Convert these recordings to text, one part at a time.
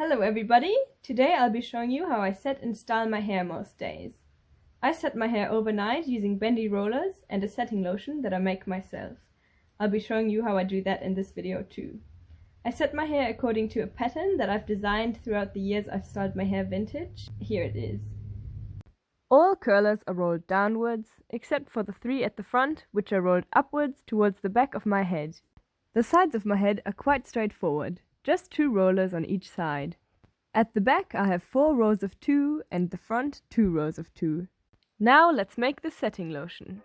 Hello everybody! Today I'll be showing you how I set and style my hair most days. I set my hair overnight using bendy rollers and a setting lotion that I make myself. I'll be showing you how I do that in this video too. I set my hair according to a pattern that I've designed throughout the years I've styled my hair vintage. Here it is. All curlers are rolled downwards, except for the three at the front, which are rolled upwards towards the back of my head. The sides of my head are quite straightforward. Just 2 rollers on each side. At the back I have 4 rows of 2 and the front 2 rows of 2. Now let's make the setting lotion.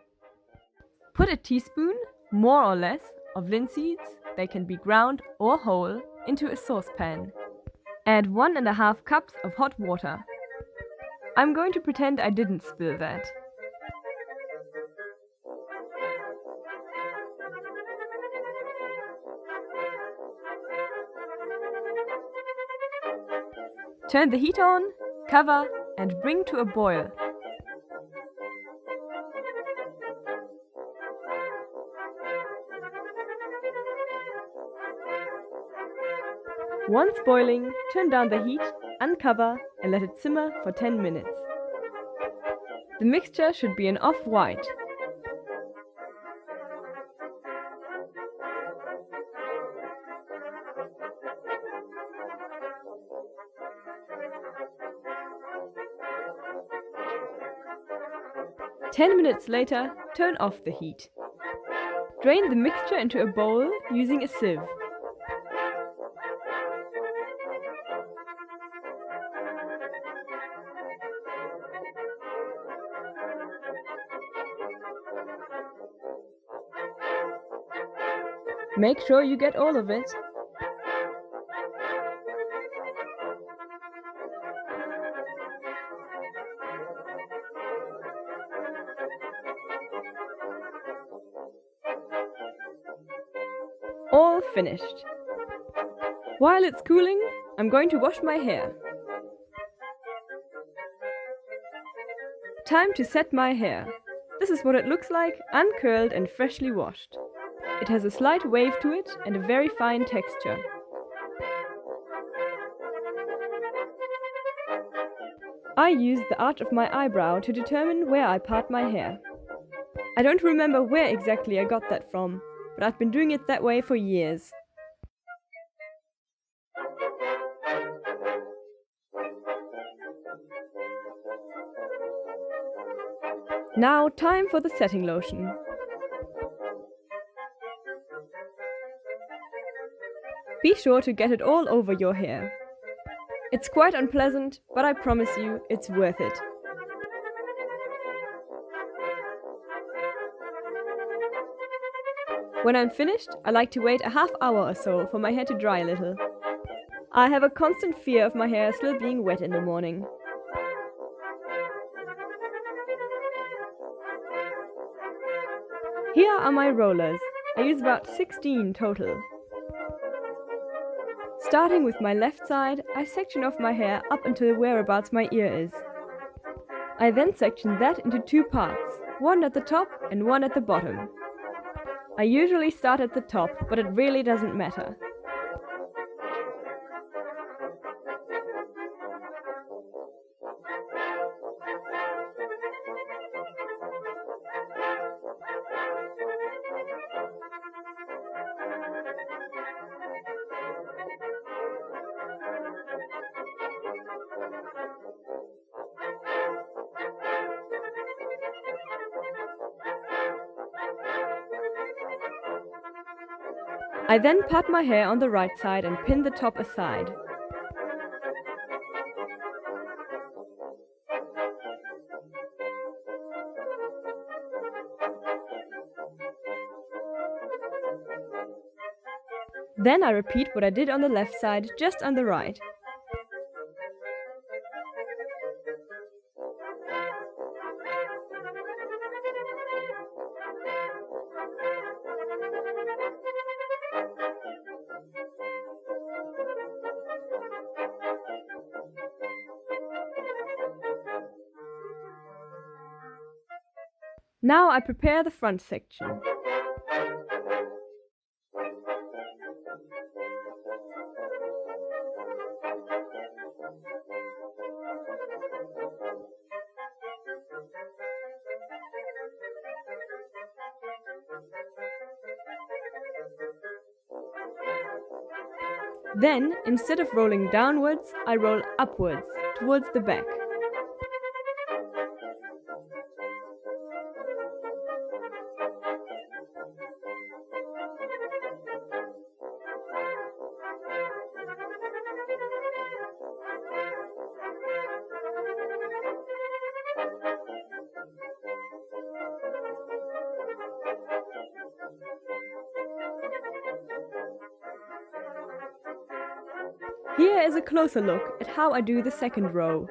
Put a teaspoon, more or less, of linseeds, they can be ground or whole, into a saucepan. Add 1½ cups of hot water. I'm going to pretend I didn't spill that. Turn the heat on, cover, and bring to a boil. Once boiling, turn down the heat, uncover, and let it simmer for 10 minutes. The mixture should be an off-white. Ten minutes later, turn off the heat. Drain the mixture into a bowl using a sieve. Make sure you get all of it. All finished. While it's cooling, I'm going to wash my hair. Time to set my hair. This is what it looks like, uncurled and freshly washed. It has a slight wave to it and a very fine texture. I use the arch of my eyebrow to determine where I part my hair. I don't remember where exactly I got that from, but I've been doing it that way for years. Now time for the setting lotion. Be sure to get it all over your hair. It's quite unpleasant, but I promise you it's worth it. When I'm finished, I like to wait a half hour or so for my hair to dry a little. I have a constant fear of my hair still being wet in the morning. Here are my rollers. I use about 16 total. Starting with my left side, I section off my hair up until whereabouts my ear is. I then section that into 2 parts, one at the top and one at the bottom. I usually start at the top, but it really doesn't matter. I then part my hair on the right side and pin the top aside. Then I repeat what I did on the left side, just on the right. Now I prepare the front section. Then, instead of rolling downwards, I roll upwards, towards the back. Here is a closer look at how I do the second row.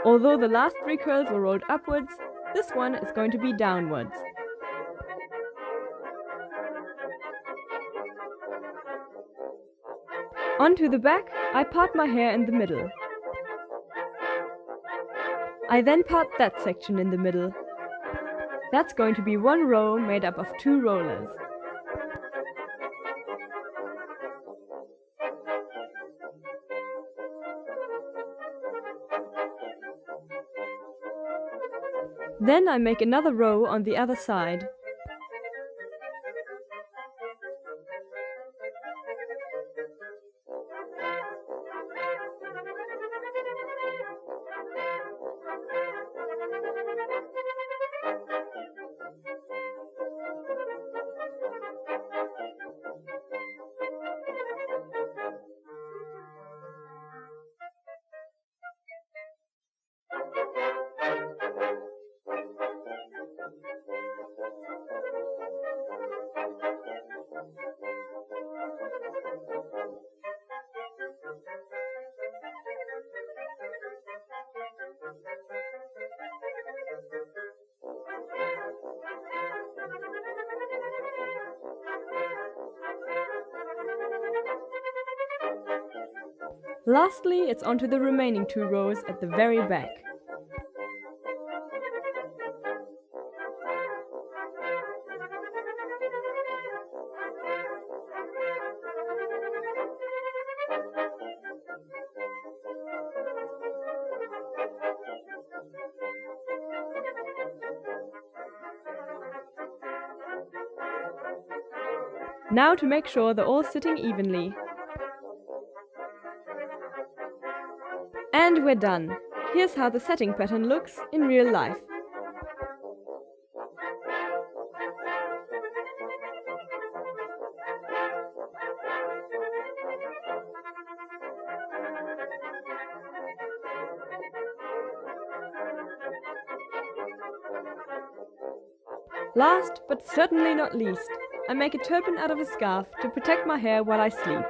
Although the last 3 curls were rolled upwards, this one is going to be downwards. Onto the back, I part my hair in the middle. I then part that section in the middle. That's going to be 1 row made up of 2 rollers. Then I make another row on the other side. Lastly, it's onto the remaining 2 rows at the very back. Now to make sure they're all sitting evenly. And we're done. Here's how the setting pattern looks in real life. Last, but certainly not least, I make a turban out of a scarf to protect my hair while I sleep.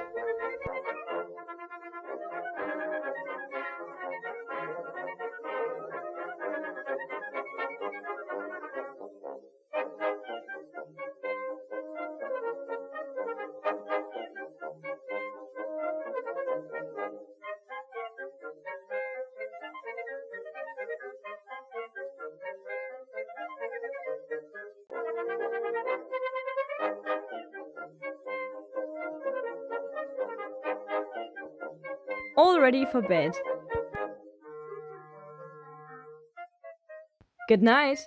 All ready for bed. Good night.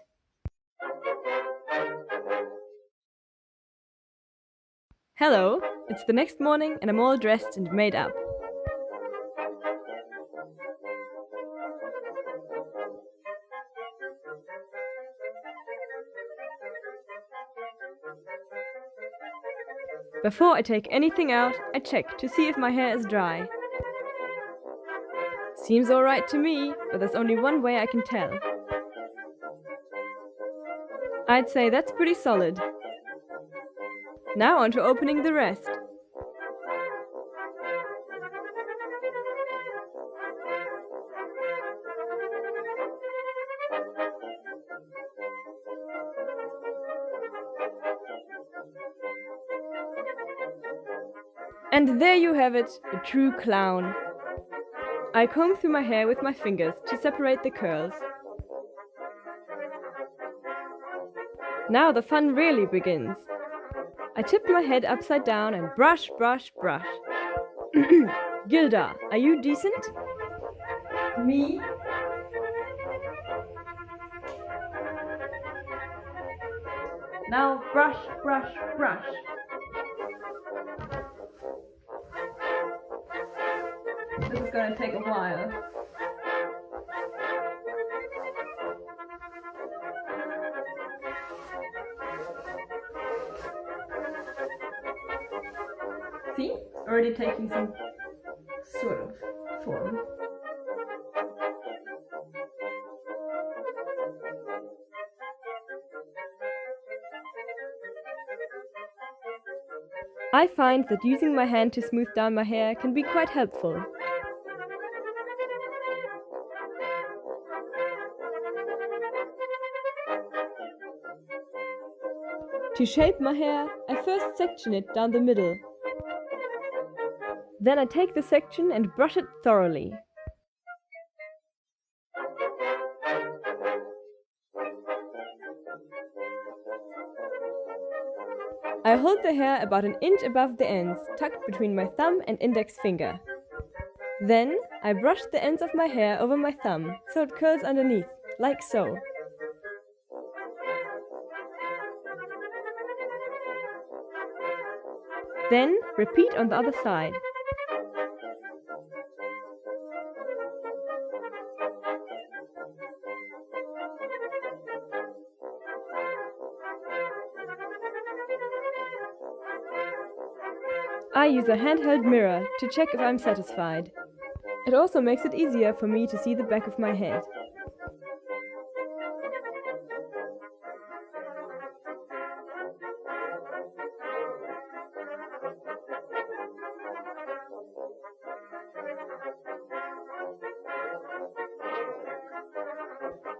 Hello, it's the next morning and I'm all dressed and made up. Before I take anything out, I check to see if my hair is dry. Seems alright to me, but there's only one way I can tell. I'd say that's pretty solid. Now on to opening the rest. And there you have it, a true clown. I comb through my hair with my fingers to separate the curls. Now the fun really begins. I tip my head upside down and brush, brush, brush. Gilda, are you decent? Me? Now brush, brush, brush. This is gonna take a while. See? It's already taking some sort of form. I find that using my hand to smooth down my hair can be quite helpful. To shape my hair, I first section it down the middle. Then I take the section and brush it thoroughly. I hold the hair about an inch above the ends, tucked between my thumb and index finger. Then I brush the ends of my hair over my thumb, so it curls underneath, like so. Then repeat on the other side. I use a handheld mirror to check if I'm satisfied. It also makes it easier for me to see the back of my head.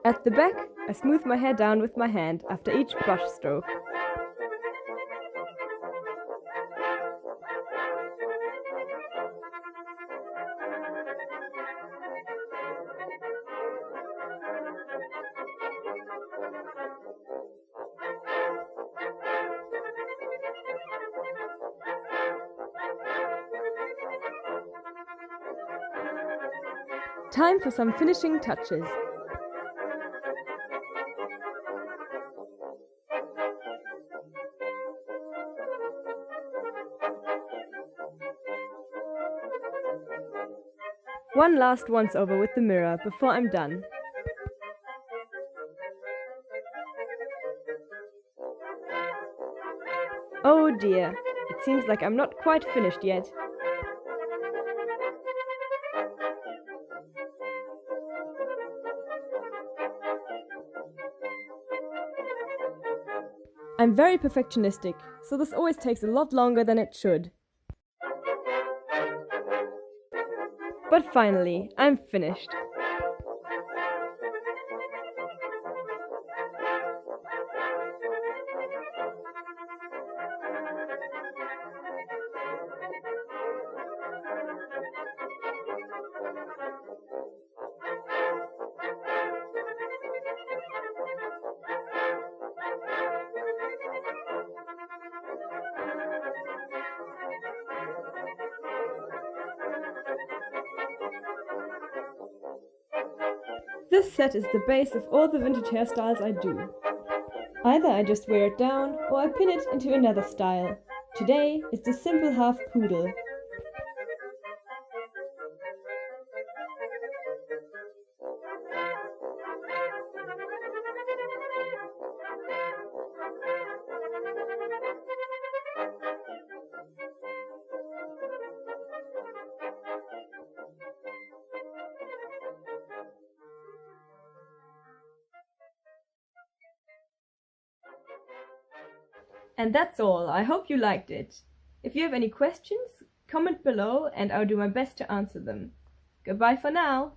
At the back, I smooth my hair down with my hand after each brush stroke. Time for some finishing touches. One last once-over with the mirror before I'm done. Oh dear, it seems like I'm not quite finished yet. I'm very perfectionistic, so this always takes a lot longer than it should. But finally, I'm finished. This set is the base of all the vintage hairstyles I do. Either I just wear it down or I pin it into another style. Today it's the simple half poodle. And that's all. I hope you liked it. If you have any questions, comment below and I'll do my best to answer them. Goodbye for now!